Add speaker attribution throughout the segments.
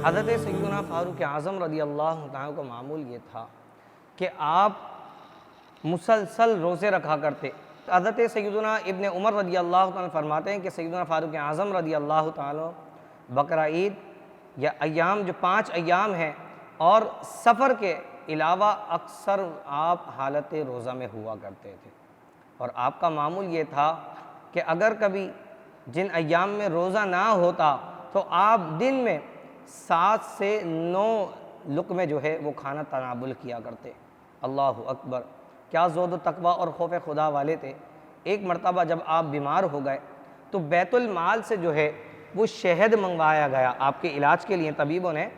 Speaker 1: حضرت سیدنا فاروق اعظم رضی اللہ تعالیٰ کا معمول یہ تھا کہ آپ مسلسل روزے رکھا کرتے۔ حضرت سیدنا ابن عمر رضی اللہ تعالیٰ فرماتے ہیں کہ سیدنا فاروق اعظم رضی اللہ تعالیٰ بقرہ عید یا ایام جو 5 ایام ہیں اور سفر کے علاوہ اکثر آپ حالت روزہ میں ہوا کرتے تھے، اور آپ کا معمول یہ تھا کہ اگر کبھی جن ایام میں روزہ نہ ہوتا تو آپ دن میں 7 سے 9 لقمے جو ہے وہ کھانا تناول کیا کرتے۔ اللہ اکبر، کیا زہد و تقویٰ اور خوف خدا والے تھے۔ ایک مرتبہ جب آپ بیمار ہو گئے تو بیت المال سے جو ہے وہ شہد منگوایا گیا، آپ کے علاج کے لیے طبیبوں نے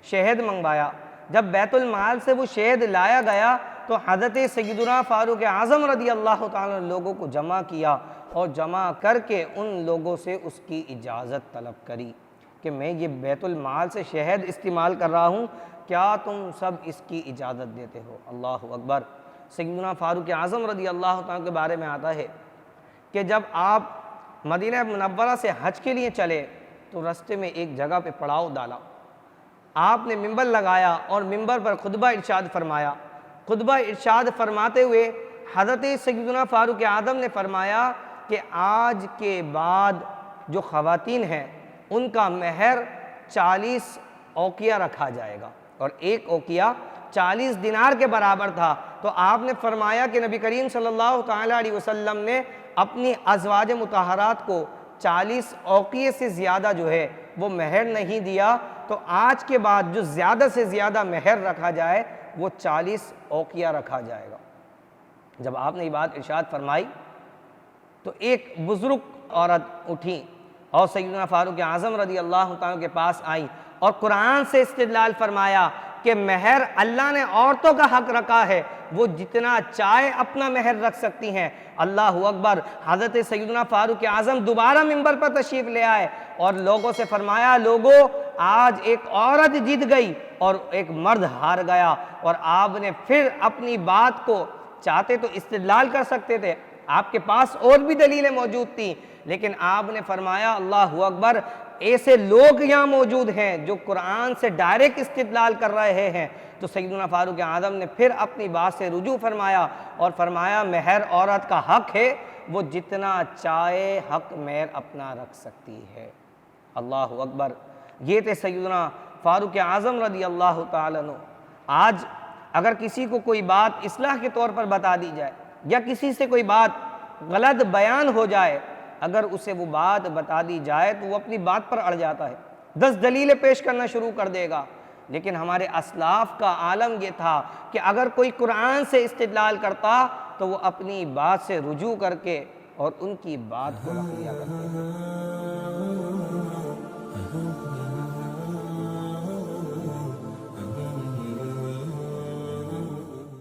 Speaker 1: شہد منگوایا۔ جب بیت المال سے وہ شہد لایا گیا تو حضرت سیدنا فاروق اعظم رضی اللہ تعالیٰ نے لوگوں کو جمع کیا اور جمع کر کے ان لوگوں سے اس کی اجازت طلب کری کہ میں یہ بیت المال سے شہد استعمال کر رہا ہوں، کیا تم سب اس کی اجازت دیتے ہو؟ اللہ اکبر۔ سیدنا فاروق اعظم رضی اللہ تعالیٰ کے بارے میں آتا ہے کہ جب آپ مدینہ منورہ سے حج کے لیے چلے تو راستے میں ایک جگہ پہ پڑاؤ ڈالا، آپ نے منبر لگایا اور منبر پر خطبہ ارشاد فرمایا۔ خطبہ ارشاد فرماتے ہوئے حضرت سیدنا فاروق اعظم نے فرمایا کہ آج کے بعد جو خواتین ہیں ان کا مہر 40 اوقیہ رکھا جائے گا، اور ایک اوقیہ 40 دینار کے برابر تھا۔ تو آپ نے فرمایا کہ نبی کریم صلی اللہ تعالیٰ علیہ وسلم نے اپنی ازواج مطہرات کو 40 اوقیے سے زیادہ جو ہے وہ مہر نہیں دیا، تو آج کے بعد جو زیادہ سے زیادہ مہر رکھا جائے وہ 40 اوقیہ رکھا جائے گا۔ جب آپ نے یہ بات ارشاد فرمائی تو ایک بزرگ عورت اٹھی اور سیدنا فاروق اعظم رضی اللہ تعالیٰ کے پاس آئی اور قرآن سے استدلال فرمایا کہ مہر اللہ نے عورتوں کا حق رکھا ہے، وہ جتنا چاہے اپنا مہر رکھ سکتی ہیں۔ اللہ اکبر۔ حضرت سیدنا فاروق اعظم دوبارہ منبر پر تشریف لے آئے اور لوگوں سے فرمایا، لوگوں آج ایک عورت جیت گئی اور ایک مرد ہار گیا، اور آپ نے پھر اپنی بات کو چاہتے تو استدلال کر سکتے تھے، آپ کے پاس اور بھی دلیلیں موجود تھیں، لیکن آپ نے فرمایا اللہ اکبر، ایسے لوگ یہاں موجود ہیں جو قرآن سے ڈائریکٹ استدلال کر رہے ہیں۔ تو سیدنا فاروق اعظم نے پھر اپنی بات سے رجوع فرمایا اور فرمایا مہر عورت کا حق ہے، وہ جتنا چاہے حق مہر اپنا رکھ سکتی ہے۔ اللہ اکبر۔ یہ تھے سیدنا فاروق اعظم رضی اللہ تعالیٰ عنہ۔ آج اگر کسی کو کوئی بات اصلاح کے طور پر بتا دی جائے یا کسی سے کوئی بات غلط بیان ہو جائے، اگر اسے وہ بات بتا دی جائے تو وہ اپنی بات پر اڑ جاتا ہے، 10 دلیلیں پیش کرنا شروع کر دے گا۔ لیکن ہمارے اسلاف کا عالم یہ تھا کہ اگر کوئی قرآن سے استدلال کرتا تو وہ اپنی بات سے رجوع کر کے اور ان کی بات کو رکھ لیا کرتے ہیں۔